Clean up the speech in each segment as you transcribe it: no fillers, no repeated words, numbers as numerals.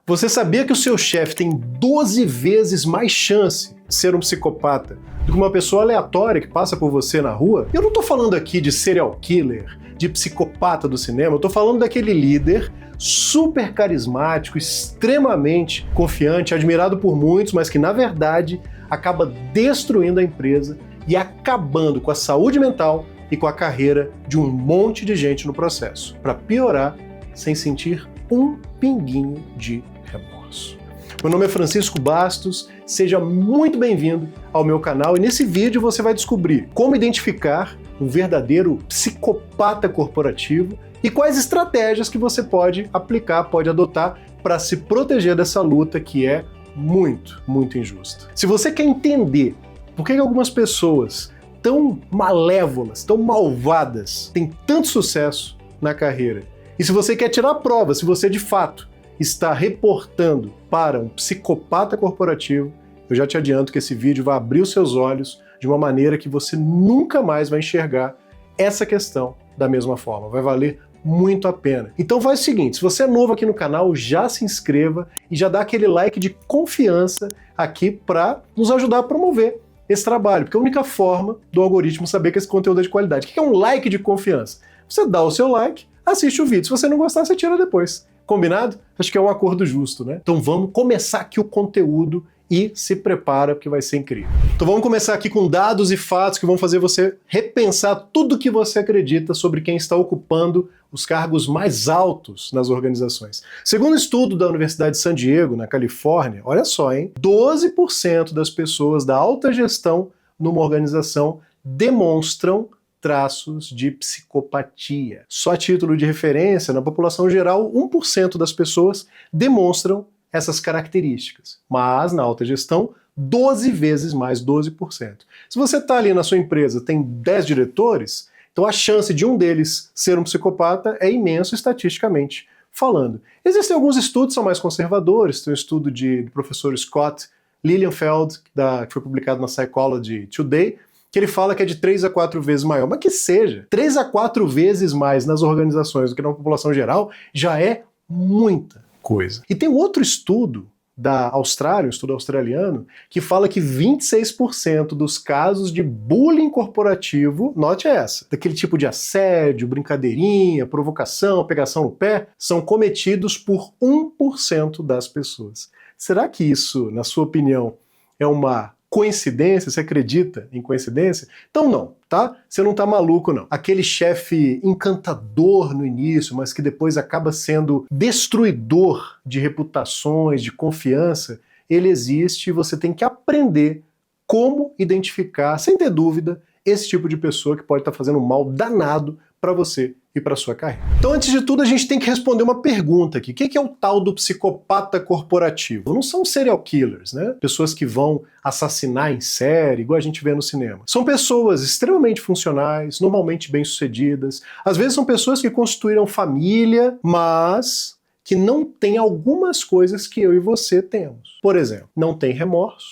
Você sabia que o seu chefe tem 12 vezes mais chance de ser um psicopata do que uma pessoa aleatória que passa por você na rua? Eu não tô falando aqui de serial killer, de psicopata do cinema, eu tô falando daquele líder super carismático, extremamente confiante, admirado por muitos, mas que na verdade acaba destruindo a empresa e acabando com a saúde mental e com a carreira de um monte de gente no processo, para piorar, sem sentir um pinguinho de remorso. Meu nome é Francisco Bastos, seja muito bem-vindo ao meu canal e nesse vídeo você vai descobrir como identificar um verdadeiro psicopata corporativo e quais estratégias que você pode aplicar, pode adotar para se proteger dessa luta que é muito, muito injusta. Se você quer entender por que algumas pessoas tão malévolas, tão malvadas, têm tanto sucesso na carreira, e se você quer tirar a prova, se você de fato está reportando para um psicopata corporativo, eu já te adianto que esse vídeo vai abrir os seus olhos de uma maneira que você nunca mais vai enxergar essa questão da mesma forma. Vai valer muito a pena. Então faz o seguinte, se você é novo aqui no canal, já se inscreva e já dá aquele like de confiança aqui para nos ajudar a promover esse trabalho, porque é a única forma do algoritmo saber que esse conteúdo é de qualidade. O que é um like de confiança? Você dá o seu like, assiste o vídeo. Se você não gostar, você tira depois. Combinado? Acho que é um acordo justo, né? Então vamos começar aqui o conteúdo e se prepara porque vai ser incrível. Então vamos começar aqui com dados e fatos que vão fazer você repensar tudo que você acredita sobre quem está ocupando os cargos mais altos nas organizações. Segundo um estudo da Universidade de San Diego, na Califórnia, olha só, hein? 12% das pessoas da alta gestão numa organização demonstram traços de psicopatia. Só a título de referência, na população geral, 1% das pessoas demonstram essas características, mas na alta gestão, 12 vezes mais, 12%. Se você está ali na sua empresa, tem 10 diretores, então a chance de um deles ser um psicopata é imenso estatisticamente falando. Existem alguns estudos que são mais conservadores, tem um estudo do professor Scott Lilienfeld, que foi publicado na Psychology Today, que ele fala que é de 3 a 4 vezes maior, mas que seja, 3 a 4 vezes mais nas organizações do que na população geral, já é muita coisa. E tem outro estudo da Austrália, um estudo australiano, que fala que 26% dos casos de bullying corporativo, note essa, daquele tipo de assédio, brincadeirinha, provocação, pegação no pé, são cometidos por 1% das pessoas. Será que isso, na sua opinião, é uma coincidência? Você acredita em coincidência? Então não, tá? Você não tá maluco, não. Aquele chefe encantador no início, mas que depois acaba sendo destruidor de reputações, de confiança, ele existe e você tem que aprender como identificar, sem ter dúvida, esse tipo de pessoa que pode estar fazendo um mal danado para você e para sua carreira. Então, antes de tudo, a gente tem que responder uma pergunta aqui. O que é o tal do psicopata corporativo? Não são serial killers, né? Pessoas que vão assassinar em série, igual a gente vê no cinema. São pessoas extremamente funcionais, normalmente bem-sucedidas. Às vezes são pessoas que constituíram família, mas que não têm algumas coisas que eu e você temos. Por exemplo, não tem remorso.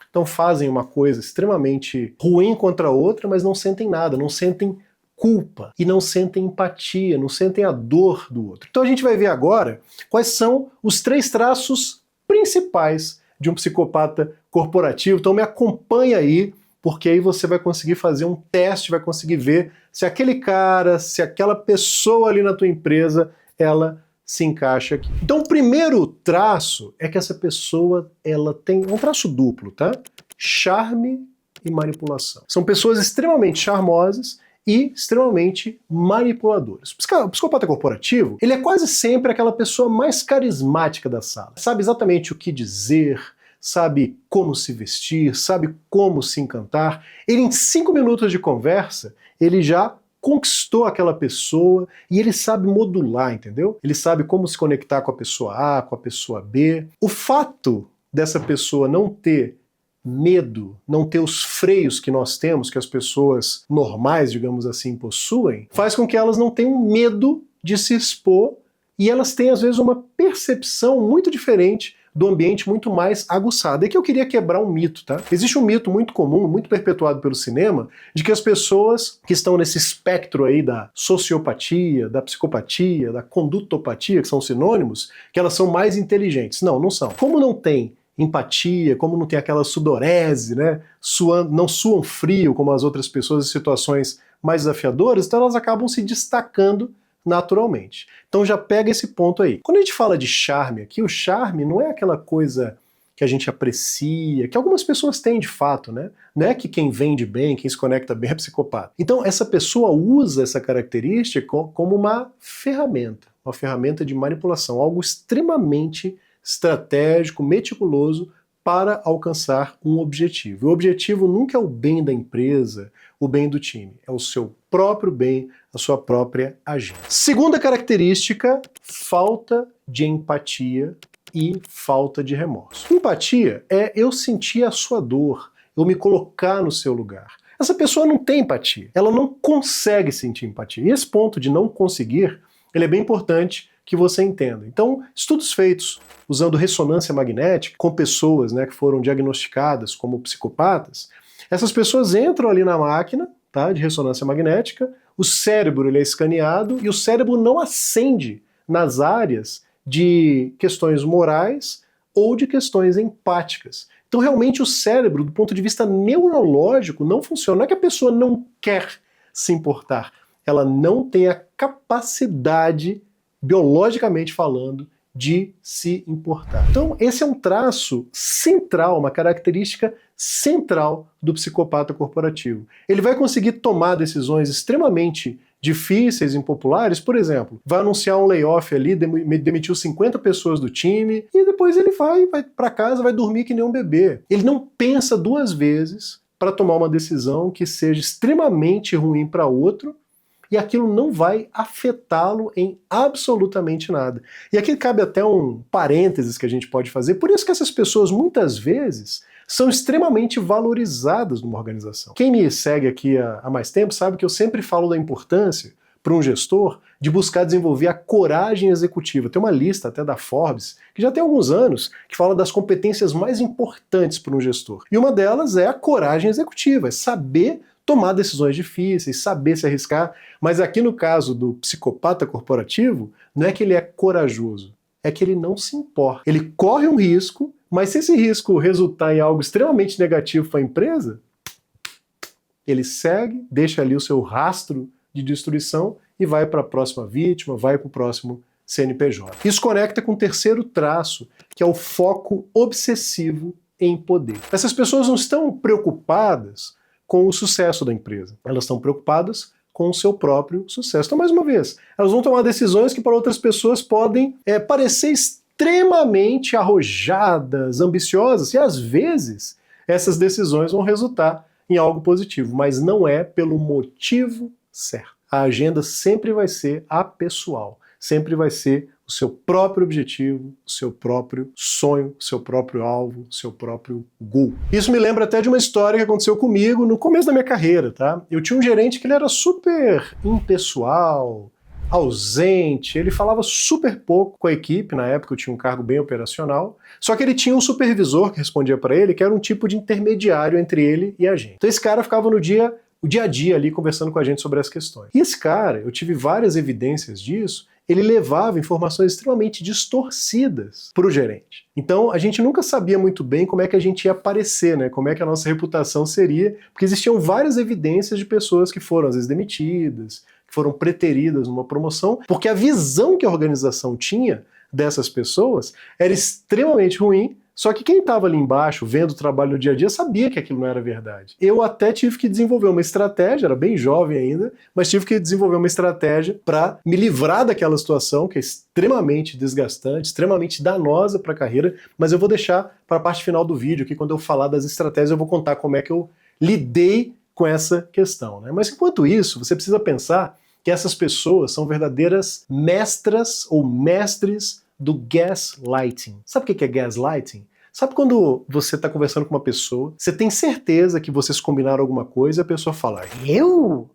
Então fazem uma coisa extremamente ruim contra a outra, mas não sentem nada, não sentem culpa e não sentem empatia, não sentem a dor do outro. Então a gente vai ver agora quais são os 3 traços principais de um psicopata corporativo. Então me acompanha aí, porque aí você vai conseguir fazer um teste, vai conseguir ver se aquele cara, se aquela pessoa ali na tua empresa, ela se encaixa aqui. Então o primeiro traço é que essa pessoa, ela tem um traço duplo, tá? Charme e manipulação. São pessoas extremamente charmosas e extremamente manipuladoras. O psicopata corporativo, ele é quase sempre aquela pessoa mais carismática da sala. Sabe exatamente o que dizer, sabe como se vestir, sabe como se encantar. Ele, em 5 minutos de conversa, ele já conquistou aquela pessoa e ele sabe modular, entendeu? Ele sabe como se conectar com a pessoa A, com a pessoa B. O fato dessa pessoa não ter medo, não ter os freios que nós temos, que as pessoas normais, digamos assim, possuem, faz com que elas não tenham medo de se expor e elas têm, às vezes, uma percepção muito diferente do ambiente muito mais aguçado. É que eu queria quebrar um mito, tá? Existe um mito muito comum, muito perpetuado pelo cinema, de que as pessoas que estão nesse espectro aí da sociopatia, da psicopatia, da condutopatia, que são sinônimos, que elas são mais inteligentes. Não, não são. Como não tem empatia, como não tem aquela sudorese, né? Não suam frio como as outras pessoas em situações mais desafiadoras, então elas acabam se destacando naturalmente. Então já pega esse ponto aí. Quando a gente fala de charme aqui, o charme não é aquela coisa que a gente aprecia, que algumas pessoas têm de fato, né? Não é que quem vende bem, quem se conecta bem é psicopata. Então essa pessoa usa essa característica como uma ferramenta de manipulação, algo extremamente estratégico, meticuloso para alcançar um objetivo. O objetivo nunca é o bem da empresa, o bem do time, é o seu próprio bem, a sua própria agenda. Segunda característica, falta de empatia e falta de remorso. Empatia é eu sentir a sua dor, eu me colocar no seu lugar. Essa pessoa não tem empatia, ela não consegue sentir empatia. E esse ponto de não conseguir, ele é bem importante que você entenda. Então, estudos feitos usando ressonância magnética com pessoas, né, que foram diagnosticadas como psicopatas, essas pessoas entram ali na máquina, tá, de ressonância magnética, o cérebro ele é escaneado e o cérebro não acende nas áreas de questões morais ou de questões empáticas. Então, realmente, o cérebro, do ponto de vista neurológico, não funciona. Não é que a pessoa não quer se importar, ela não tem a capacidade, biologicamente falando, de se importar. Então, esse é um traço central, uma característica central do psicopata corporativo. Ele vai conseguir tomar decisões extremamente difíceis, impopulares, por exemplo, vai anunciar um layoff ali, demitiu 50 pessoas do time, e depois ele vai para casa, vai dormir que nem um bebê. Ele não pensa duas vezes para tomar uma decisão que seja extremamente ruim para outro, e aquilo não vai afetá-lo em absolutamente nada. E aqui cabe até um parênteses que a gente pode fazer, por isso que essas pessoas muitas vezes são extremamente valorizadas numa organização. Quem me segue aqui há mais tempo sabe que eu sempre falo da importância para um gestor de buscar desenvolver a coragem executiva. Tem uma lista até da Forbes, que já tem alguns anos, que fala das competências mais importantes para um gestor. E uma delas é a coragem executiva, é saber tomar decisões difíceis, saber se arriscar, mas aqui no caso do psicopata corporativo, não é que ele é corajoso, é que ele não se importa. Ele corre um risco, mas se esse risco resultar em algo extremamente negativo para a empresa, ele segue, deixa ali o seu rastro de destruição e vai para a próxima vítima, vai para o próximo CNPJ. Isso conecta com o terceiro traço, que é o foco obsessivo em poder. Essas pessoas não estão preocupadas com o sucesso da empresa. Elas estão preocupadas com o seu próprio sucesso. Então, mais uma vez, elas vão tomar decisões que para outras pessoas podem parecer extremamente arrojadas, ambiciosas, e às vezes essas decisões vão resultar em algo positivo, mas não é pelo motivo certo. A agenda sempre vai ser apessoal, sempre vai ser o seu próprio objetivo, o seu próprio sonho, o seu próprio alvo, o seu próprio goal. Isso me lembra até de uma história que aconteceu comigo no começo da minha carreira, tá? Eu tinha um gerente que ele era super impessoal, ausente, ele falava super pouco com a equipe, na época eu tinha um cargo bem operacional, só que ele tinha um supervisor que respondia para ele, que era um tipo de intermediário entre ele e a gente. Então esse cara ficava o dia a dia ali conversando com a gente sobre as questões. E esse cara, eu tive várias evidências disso, ele levava informações extremamente distorcidas para o gerente. Então a gente nunca sabia muito bem como é que a gente ia aparecer, né? Como é que a nossa reputação seria, porque existiam várias evidências de pessoas que foram às vezes demitidas, que foram preteridas numa promoção, porque a visão que a organização tinha dessas pessoas era extremamente ruim, só que quem estava ali embaixo, vendo o trabalho no dia a dia, sabia que aquilo não era verdade. Eu até tive que desenvolver uma estratégia, era bem jovem ainda, mas tive que desenvolver uma estratégia para me livrar daquela situação que é extremamente desgastante, extremamente danosa para a carreira, mas eu vou deixar para a parte final do vídeo, que quando eu falar das estratégias eu vou contar como é que eu lidei com essa questão, né? Mas enquanto isso, você precisa pensar que essas pessoas são verdadeiras mestras ou mestres do gaslighting. Sabe o que é gaslighting? Sabe quando você está conversando com uma pessoa, você tem certeza que vocês combinaram alguma coisa e a pessoa fala: Eu?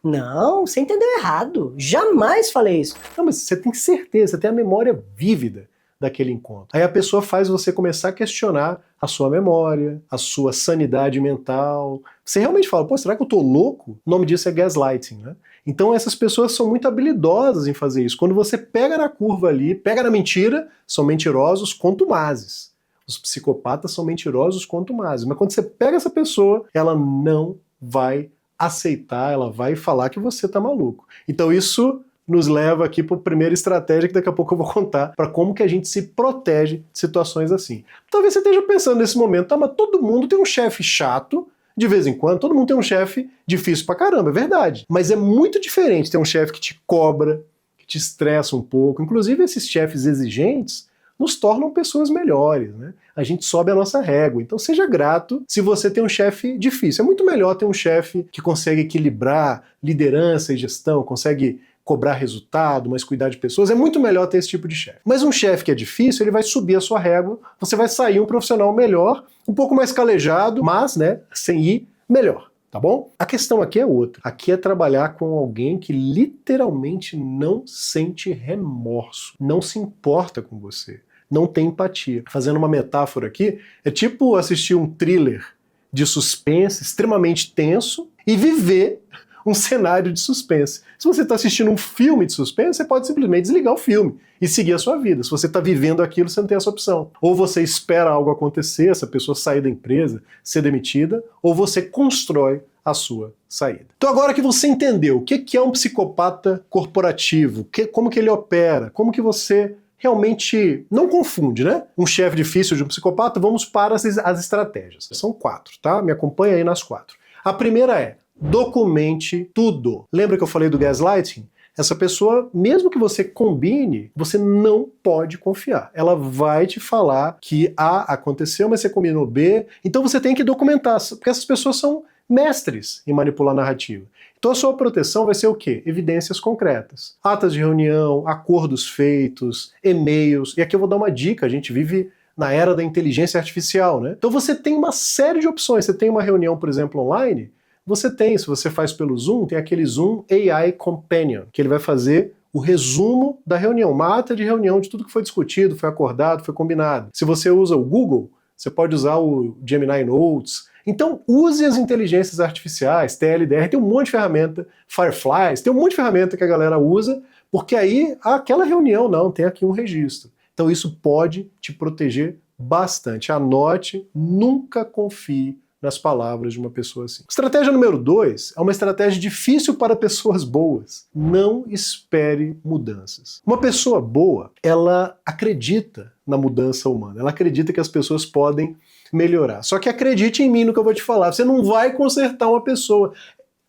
Não, você entendeu errado. Jamais falei isso. Não, mas você tem certeza, você tem a memória vívida daquele encontro. Aí a pessoa faz você começar a questionar a sua memória, a sua sanidade mental. Você realmente fala, pô, será que eu tô louco? O nome disso é gaslighting, né? Então essas pessoas são muito habilidosas em fazer isso. Quando você pega na curva ali, pega na mentira, são mentirosos contumazes. Os psicopatas são mentirosos contumazes. Mas quando você pega essa pessoa, ela não vai aceitar, ela vai falar que você tá maluco. Então isso nos leva aqui para a primeira estratégia que daqui a pouco eu vou contar para como que a gente se protege de situações assim. Talvez você esteja pensando nesse momento, tá, mas todo mundo tem um chefe chato, de vez em quando, todo mundo tem um chefe difícil pra caramba, é verdade. Mas é muito diferente ter um chefe que te cobra, que te estressa um pouco. Inclusive esses chefes exigentes nos tornam pessoas melhores, né? A gente sobe a nossa régua. Então seja grato se você tem um chefe difícil. É muito melhor ter um chefe que consegue equilibrar liderança e gestão, consegue cobrar resultado, mas cuidar de pessoas. É muito melhor ter esse tipo de chefe. Mas um chefe que é difícil, ele vai subir a sua régua, você vai sair um profissional melhor, um pouco mais calejado, mas, né, sem ir, melhor. Tá bom? A questão aqui é outra. Aqui é trabalhar com alguém que literalmente não sente remorso, não se importa com você, não tem empatia. Fazendo uma metáfora aqui, é tipo assistir um thriller de suspense extremamente tenso e viver um cenário de suspense. Se você está assistindo um filme de suspense, você pode simplesmente desligar o filme e seguir a sua vida. Se você está vivendo aquilo, você não tem essa opção. Ou você espera algo acontecer, essa pessoa sair da empresa, ser demitida, ou você constrói a sua saída. Então agora que você entendeu o que é um psicopata corporativo, como que ele opera, como que você realmente não confunde, né? Um chefe difícil de um psicopata, vamos para as estratégias. São 4, tá? Me acompanha aí nas 4. A primeira é: documente tudo. Lembra que eu falei do gaslighting? Essa pessoa, mesmo que você combine, você não pode confiar. Ela vai te falar que A aconteceu, mas você combinou B. Então você tem que documentar, porque essas pessoas são mestres em manipular narrativa. Então a sua proteção vai ser o quê? Evidências concretas. Atas de reunião, acordos feitos, e-mails. E aqui eu vou dar uma dica, a gente vive na era da inteligência artificial, né? Então você tem uma série de opções. Você tem uma reunião, por exemplo, online. Você tem, se você faz pelo Zoom, tem aquele Zoom AI Companion, que ele vai fazer o resumo da reunião, uma ata de reunião de tudo que foi discutido, foi acordado, foi combinado. Se você usa o Google, você pode usar o Gemini Notes. Então use as inteligências artificiais, TLDR, tem um monte de ferramenta, Fireflies, tem um monte de ferramenta que a galera usa, porque aí aquela reunião não, tem aqui um registro. Então isso pode te proteger bastante. Anote, nunca confie nas palavras de uma pessoa assim. Estratégia número 2 é uma estratégia difícil para pessoas boas. Não espere mudanças. Uma pessoa boa, ela acredita na mudança humana, ela acredita que as pessoas podem melhorar. Só que acredite em mim no que eu vou te falar, você não vai consertar uma pessoa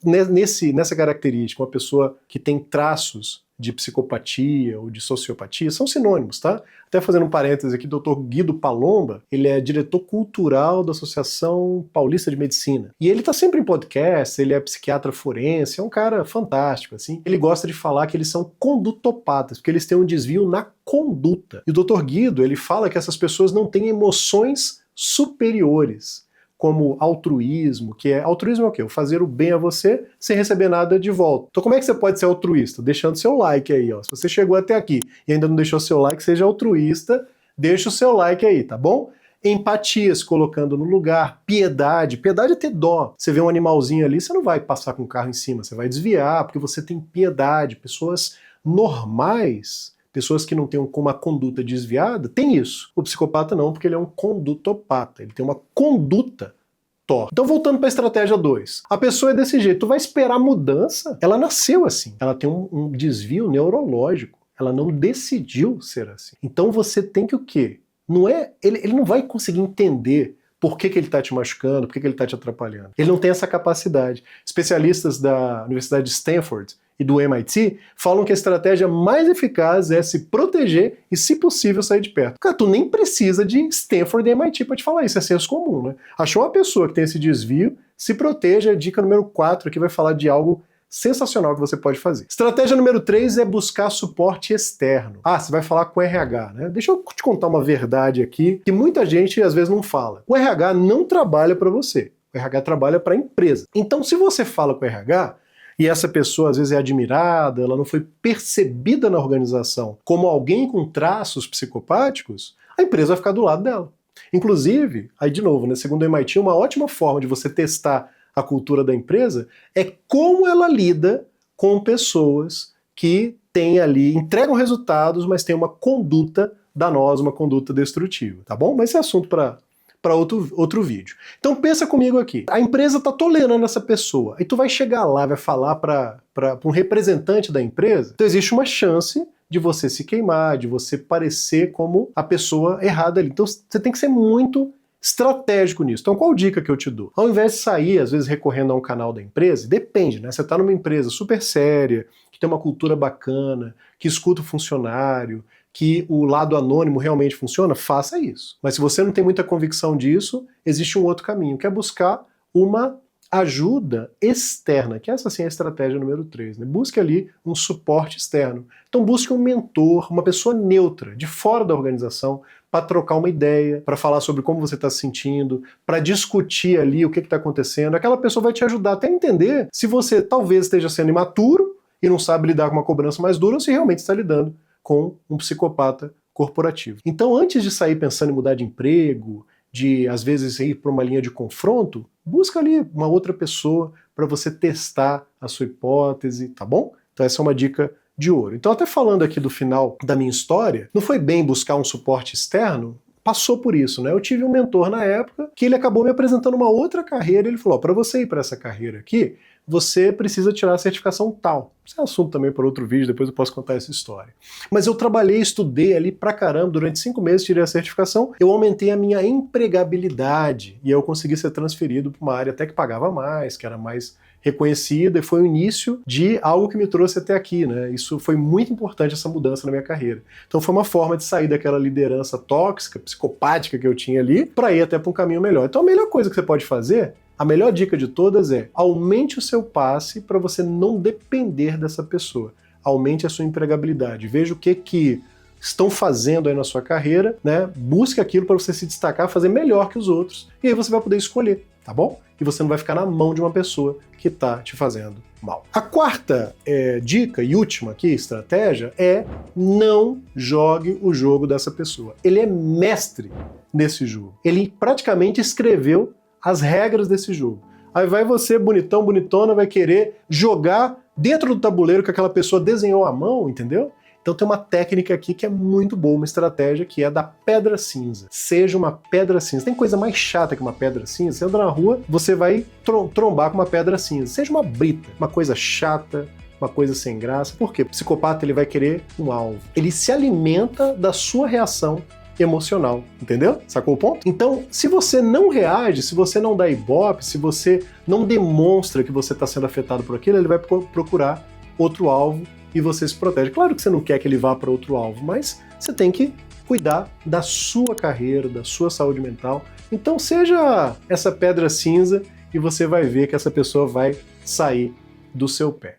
nessa característica, uma pessoa que tem traços de psicopatia ou de sociopatia, são sinônimos, tá? Até fazendo um parêntese aqui, o Dr. Guido Palomba, ele é diretor cultural da Associação Paulista de Medicina. E ele tá sempre em podcast, ele é psiquiatra forense, é um cara fantástico, assim. Ele gosta de falar que eles são condutopatas, porque eles têm um desvio na conduta. E o Dr. Guido, ele fala que essas pessoas não têm emoções superiores, como altruísmo, que é... Altruísmo é o quê? O fazer o bem a você sem receber nada de volta. Então como é que você pode ser altruísta? Deixando seu like aí, ó. Se você chegou até aqui e ainda não deixou seu like, seja altruísta, deixa o seu like aí, tá bom? Empatia, se colocando no lugar, piedade. Piedade é ter dó. Você vê um animalzinho ali, você não vai passar com o carro em cima, você vai desviar, porque você tem piedade. Pessoas normais, pessoas que não têm uma conduta desviada, tem isso. O psicopata não, porque ele é um condutopata. Ele tem uma conduta torta. Então, voltando para a estratégia 2. A pessoa é desse jeito. Tu vai esperar mudança? Ela nasceu assim. Ela tem um desvio neurológico. Ela não decidiu ser assim. Então, você tem que o quê? Não é... Ele não vai conseguir entender por que ele está te machucando, por que ele está te atrapalhando. Ele não tem essa capacidade. Especialistas da Universidade de Stanford e do MIT falam que a estratégia mais eficaz é se proteger e, se possível, sair de perto. Cara, tu nem precisa de Stanford e MIT para te falar isso, é senso comum, né? Achou uma pessoa que tem esse desvio, se proteja. Dica número 4 aqui vai falar de algo sensacional que você pode fazer. Estratégia número 3 é buscar suporte externo. Ah, você vai falar com o RH, né? Deixa eu te contar uma verdade aqui que muita gente às vezes não fala. O RH não trabalha para você. O RH trabalha para a empresa. Então, se você fala com o RH, e essa pessoa às vezes é admirada, ela não foi percebida na organização como alguém com traços psicopáticos, a empresa vai ficar do lado dela. Inclusive, aí de novo, né, segundo o MIT, uma ótima forma de você testar a cultura da empresa é como ela lida com pessoas que têm ali, entregam resultados, mas têm uma conduta danosa, uma conduta destrutiva, tá bom? Mas esse é assunto para outro vídeo. Então pensa comigo aqui, a empresa está tolerando essa pessoa, e tu vai chegar lá, vai falar para um representante da empresa, então existe uma chance de você se queimar, de você parecer como a pessoa errada ali. Então você tem que ser muito estratégico nisso. Então qual dica que eu te dou? Ao invés de sair, às vezes, recorrendo a um canal da empresa, depende, né? Você está numa empresa super séria, que tem uma cultura bacana, que escuta o funcionário, que o lado anônimo realmente funciona, faça isso. Mas se você não tem muita convicção disso, existe um outro caminho, que é buscar uma ajuda externa, que essa sim é a estratégia número 3, né? Busque ali um suporte externo. Então busque um mentor, uma pessoa neutra, de fora da organização, para trocar uma ideia, para falar sobre como você está se sentindo, para discutir ali o que está acontecendo. Aquela pessoa vai te ajudar até a entender se você talvez esteja sendo imaturo e não sabe lidar com uma cobrança mais dura, ou se realmente está lidando com um psicopata corporativo. Então, antes de sair pensando em mudar de emprego, de às vezes ir para uma linha de confronto, busca ali uma outra pessoa para você testar a sua hipótese, tá bom? Então essa é uma dica de ouro. Então, até falando aqui do final da minha história, não foi bem buscar um suporte externo, passou por isso, né? Eu tive um mentor na época que ele acabou me apresentando uma outra carreira, ele falou, para você ir para essa carreira aqui, você precisa tirar a certificação tal. Isso é assunto também para outro vídeo, depois eu posso contar essa história. Mas eu trabalhei, estudei ali pra caramba, durante 5 meses tirei a certificação, eu aumentei a minha empregabilidade e eu consegui ser transferido para uma área até que pagava mais, que era mais reconhecida, e foi o início de algo que me trouxe até aqui, né? Isso foi muito importante, essa mudança na minha carreira. Então foi uma forma de sair daquela liderança tóxica, psicopática que eu tinha ali, para ir até para um caminho melhor. Então a melhor coisa que você pode fazer, a melhor dica de todas é aumente o seu passe para você não depender dessa pessoa. Aumente a sua empregabilidade. Veja o que estão fazendo aí na sua carreira, né? Busque aquilo para você se destacar, fazer melhor que os outros. E aí você vai poder escolher, tá bom? E você não vai ficar na mão de uma pessoa que está te fazendo mal. A quarta dica e última aqui, estratégia, é não jogue o jogo dessa pessoa. Ele é mestre nesse jogo. Ele praticamente escreveu as regras desse jogo. Aí vai você, bonitão, bonitona, vai querer jogar dentro do tabuleiro que aquela pessoa desenhou à mão, entendeu? Então tem uma técnica aqui que é muito boa, uma estratégia, que é da pedra cinza. Seja uma pedra cinza. Tem coisa mais chata que uma pedra cinza? Você anda na rua, você vai trombar com uma pedra cinza. Seja uma brita, uma coisa chata, uma coisa sem graça. Por quê? O psicopata ele vai querer um alvo. Ele se alimenta da sua reação emocional, entendeu? Sacou o ponto? Então, se você não reage, se você não dá ibope, se você não demonstra que você está sendo afetado por aquilo, ele vai procurar outro alvo e você se protege. Claro que você não quer que ele vá para outro alvo, mas você tem que cuidar da sua carreira, da sua saúde mental. Então seja essa pedra cinza e você vai ver que essa pessoa vai sair do seu pé.